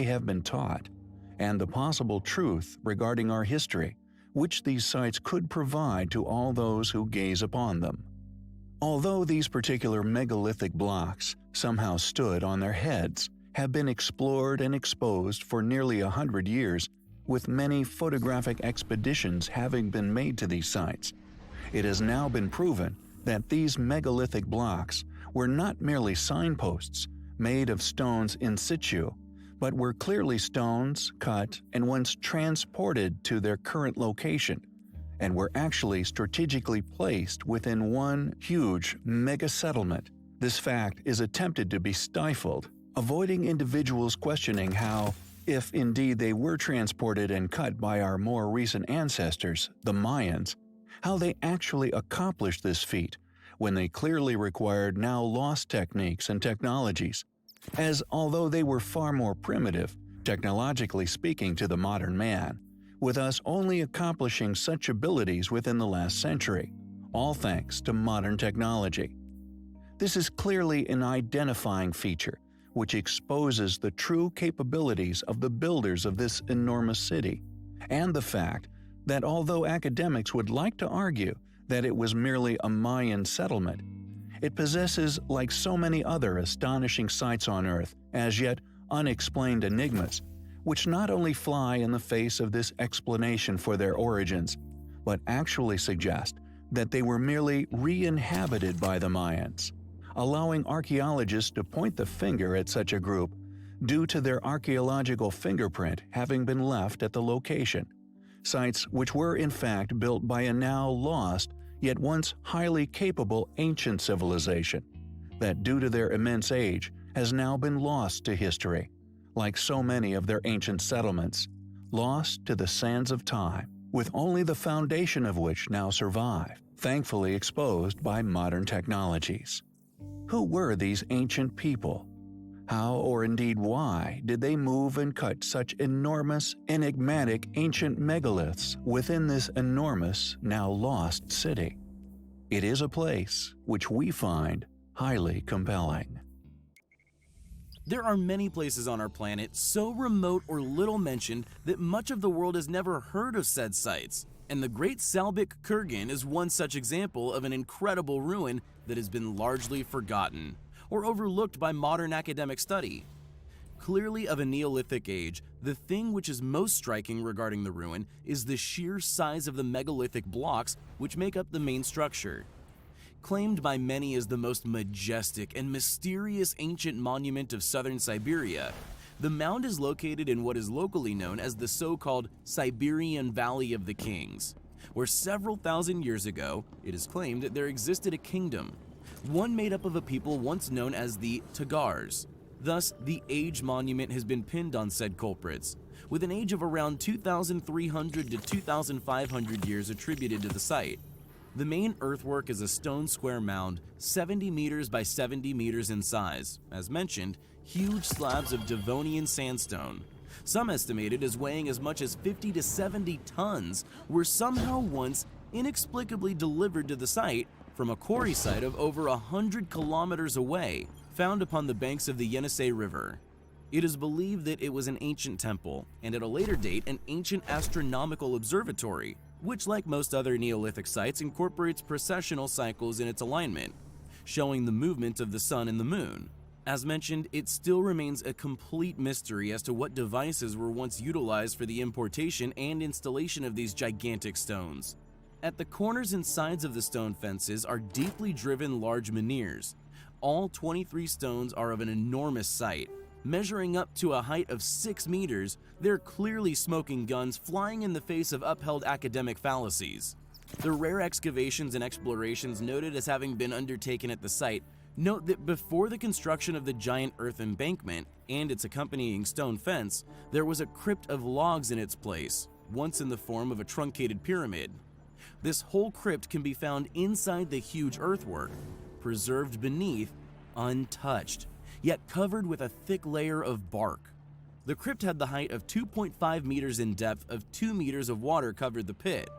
have been taught, and the possible truth regarding our history, which these sites could provide to all those who gaze upon them. Although these particular megalithic blocks somehow stood on their heads, have been explored and exposed for nearly 100 years, with many photographic expeditions having been made to these sites, it has now been proven that these megalithic blocks were not merely signposts made of stones in situ, but were clearly stones cut and once transported to their current location, and were actually strategically placed within one huge mega-settlement. This fact is attempted to be stifled, avoiding individuals questioning how, if indeed they were transported and cut by our more recent ancestors, the Mayans, how they actually accomplished this feat when they clearly required now lost techniques and technologies, as although they were far more primitive, technologically speaking, to the modern man, with us only accomplishing such abilities within the last century, all thanks to modern technology. This is clearly an identifying feature which exposes the true capabilities of the builders of this enormous city, and the fact that although academics would like to argue that it was merely a Mayan settlement, it possesses, like so many other astonishing sites on Earth, as yet unexplained enigmas, which not only fly in the face of this explanation for their origins, but actually suggest that they were merely re-inhabited by the Mayans, allowing archaeologists to point the finger at such a group due to their archaeological fingerprint having been left at the location. Sites which were in fact built by a now lost yet once highly capable ancient civilization, that due to their immense age has now been lost to history, like so many of their ancient settlements, lost to the sands of time, with only the foundation of which now survive, thankfully exposed by modern technologies. Who were these ancient people? How, or indeed why, did they move and cut such enormous, enigmatic ancient megaliths within this enormous, now lost city? It is a place which we find highly compelling. There are many places on our planet so remote or little mentioned that much of the world has never heard of said sites, and the Great Salbik Kurgan is one such example of an incredible ruin that has been largely forgotten or overlooked by modern academic study. Clearly of a Neolithic age, the thing which is most striking regarding the ruin is the sheer size of the megalithic blocks which make up the main structure. Claimed by many as the most majestic and mysterious ancient monument of southern Siberia, the mound is located in what is locally known as the so-called Siberian Valley of the Kings, where several thousand years ago, it is claimed that there existed a kingdom, one made up of a people once known as the Tagars. Thus, the age monument has been pinned on said culprits, with an age of around 2,300 to 2,500 years attributed to the site. The main earthwork is a stone square mound 70 meters by 70 meters in size, as mentioned, huge slabs of Devonian sandstone, some estimated as weighing as much as 50 to 70 tons, were somehow once inexplicably delivered to the site from a quarry site of over 100 kilometers away, found upon the banks of the Yenisei River. It is believed that it was an ancient temple, and at a later date an ancient astronomical observatory, which like most other Neolithic sites incorporates precessional cycles in its alignment, showing the movement of the sun and the moon. As mentioned, it still remains a complete mystery as to what devices were once utilized for the importation and installation of these gigantic stones. At the corners and sides of the stone fences are deeply driven large menhirs. All 23 stones are of an enormous size. Measuring up to a height of 6 meters, they're clearly smoking guns flying in the face of upheld academic fallacies. The rare excavations and explorations noted as having been undertaken at the site note that before the construction of the giant earth embankment and its accompanying stone fence, there was a crypt of logs in its place, once in the form of a truncated pyramid. This whole crypt can be found inside the huge earthwork, preserved beneath, untouched, yet covered with a thick layer of bark. The crypt had the height of 2.5 meters in depth of 2 meters of water covered the pit.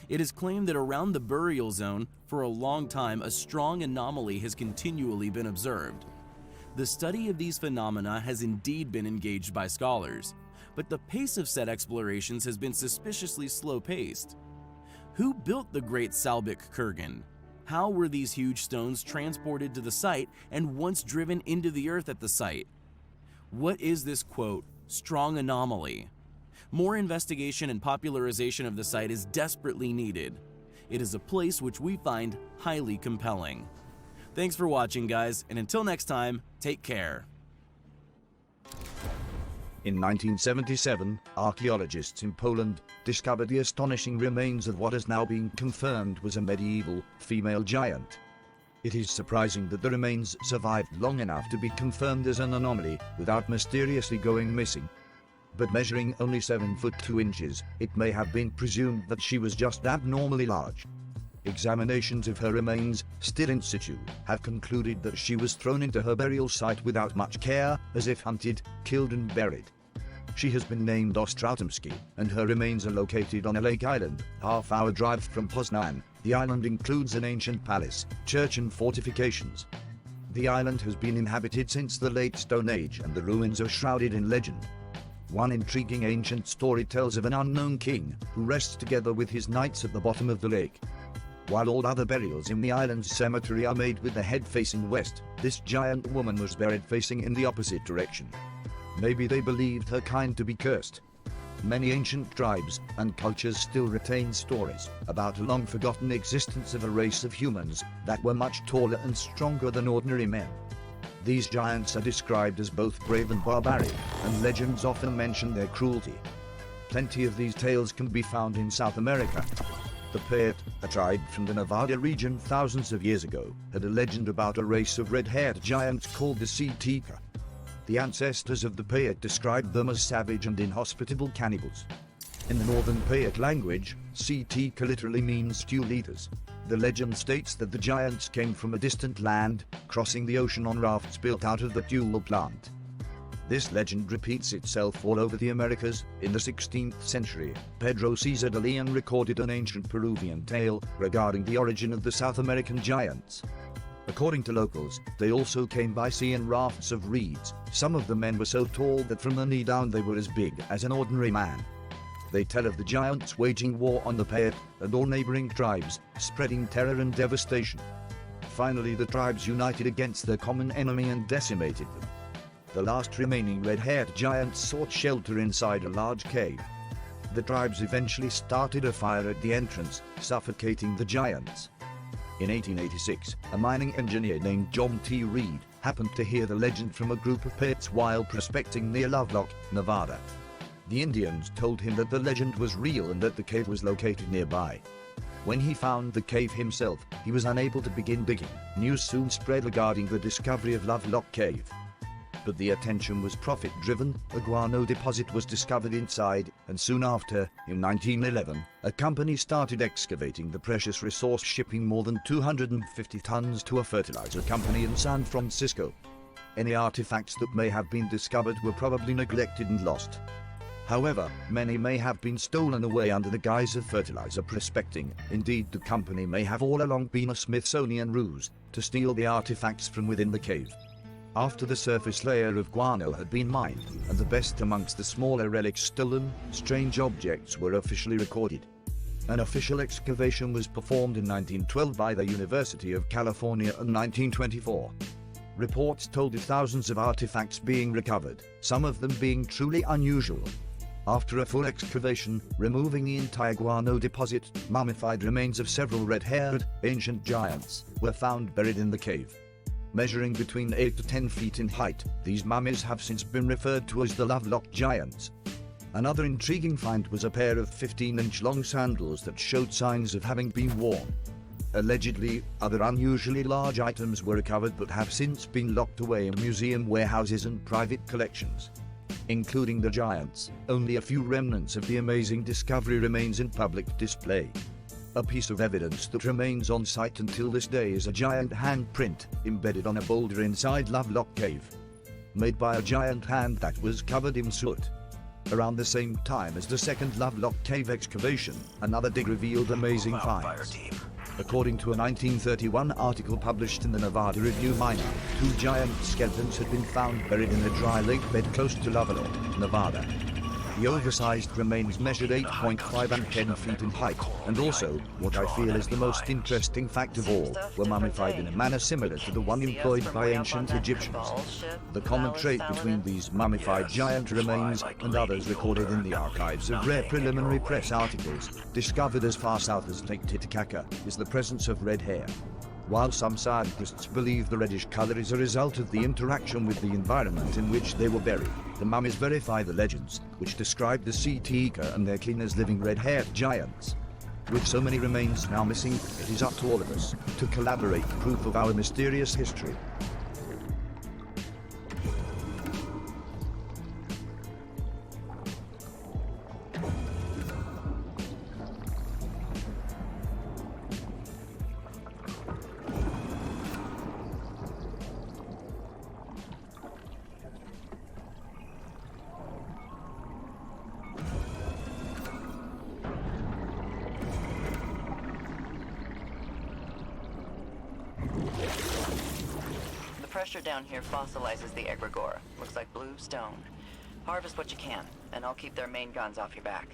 It is claimed that around the burial zone, for a long time, a strong anomaly has continually been observed. The study of these phenomena has indeed been engaged by scholars, but the pace of said explorations has been suspiciously slow-paced. Who built the Great Salbic Kurgan? How were these huge stones transported to the site and once driven into the earth at the site? What is this, quote, strong anomaly? More investigation and popularization of the site is desperately needed. It is a place which we find highly compelling. Thanks for watching, guys, and until next time, take care. In 1977, archaeologists in Poland discovered the astonishing remains of what has now been confirmed was a medieval female giant. It is surprising that the remains survived long enough to be confirmed as an anomaly without mysteriously going missing. But measuring only 7 foot 2 inches, it may have been presumed that she was just abnormally large. Examinations of her remains, still in situ, have concluded that she was thrown into her burial site without much care, as if hunted, killed and buried. She has been named Ostratomsky, and her remains are located on a lake island, half-hour drive from Poznan. The island includes an ancient palace, church and fortifications. The island has been inhabited since the late Stone Age, and the ruins are shrouded in legend. One intriguing ancient story tells of an unknown king who rests together with his knights at the bottom of the lake. While all other burials in the island's cemetery are made with the head facing west, this giant woman was buried facing in the opposite direction. Maybe they believed her kind to be cursed. Many ancient tribes and cultures still retain stories about a long-forgotten existence of a race of humans that were much taller and stronger than ordinary men. These giants are described as both brave and barbaric, and legends often mention their cruelty. Plenty of these tales can be found in South America. The Payet, a tribe from the Nevada region thousands of years ago, had a legend about a race of red-haired giants called the Sea Tika. The ancestors of the Payet described them as savage and inhospitable cannibals. In the northern Payet language, Sea Tika literally means stew eaters. The legend states that the giants came from a distant land, crossing the ocean on rafts built out of the tuile plant. This legend repeats itself all over the Americas. In the 16th century, Pedro Cesar de Leon recorded an ancient Peruvian tale regarding the origin of the South American giants. According to locals, they also came by sea in rafts of reeds. Some of the men were so tall that from the knee down they were as big as an ordinary man. They tell of the giants waging war on the Payet and all neighboring tribes, spreading terror and devastation. Finally, the tribes united against their common enemy and decimated them. The last remaining red-haired giants sought shelter inside a large cave. The tribes eventually started a fire at the entrance, suffocating the giants. In 1886, a mining engineer named John T. Reed happened to hear the legend from a group of Payets while prospecting near Lovelock, Nevada. The Indians told him that the legend was real and that the cave was located nearby. When he found the cave himself, he was unable to begin digging. News soon spread regarding the discovery of Lovelock Cave. But the attention was profit-driven. A guano deposit was discovered inside, and soon after, in 1911, a company started excavating the precious resource, shipping more than 250 tons to a fertilizer company in San Francisco. Any artifacts that may have been discovered were probably neglected and lost. However, many may have been stolen away under the guise of fertilizer prospecting. Indeed, the company may have all along been a Smithsonian ruse to steal the artifacts from within the cave. After the surface layer of guano had been mined, and the best amongst the smaller relics stolen, strange objects were officially recorded. An official excavation was performed in 1912 by the University of California in 1924. Reports told of thousands of artifacts being recovered, some of them being truly unusual. After a full excavation, removing the entire guano deposit, mummified remains of several red-haired, ancient giants were found buried in the cave. Measuring between 8 to 10 feet in height, these mummies have since been referred to as the Lovelock Giants. Another intriguing find was a pair of 15-inch long sandals that showed signs of having been worn. Allegedly, other unusually large items were recovered but have since been locked away in museum warehouses and private collections. Including the giants, only a few remnants of the amazing discovery remains in public display. A piece of evidence that remains on site until this day is a giant handprint embedded on a boulder inside Lovelock Cave, made by a giant hand that was covered in soot. Around the same time as the second Lovelock Cave excavation, another dig revealed amazing finds. According to a 1931 article published in the Nevada Review Minor, 2 giant skeletons had been found buried in a dry lake bed close to Lovelock, Nevada. The oversized remains measured 8.5 and 10 feet in height, and also, what I feel is the most interesting fact of all, were mummified in a manner similar to the one employed by ancient Egyptians. The common trait between these mummified giant remains and others recorded in the archives of rare preliminary press articles, discovered as far south as Lake Titicaca, is the presence of red hair. While some scientists believe the reddish color is a result of the interaction with the environment in which they were buried, the mummies verify the legends, which describe the sea Tika and their kin as living red-haired giants. With so many remains now missing, it is up to all of us to collaborate in proof of our mysterious history. The pressure down here fossilizes the egregore. Looks like blue stone. Harvest what you can, and I'll keep their main guns off your back.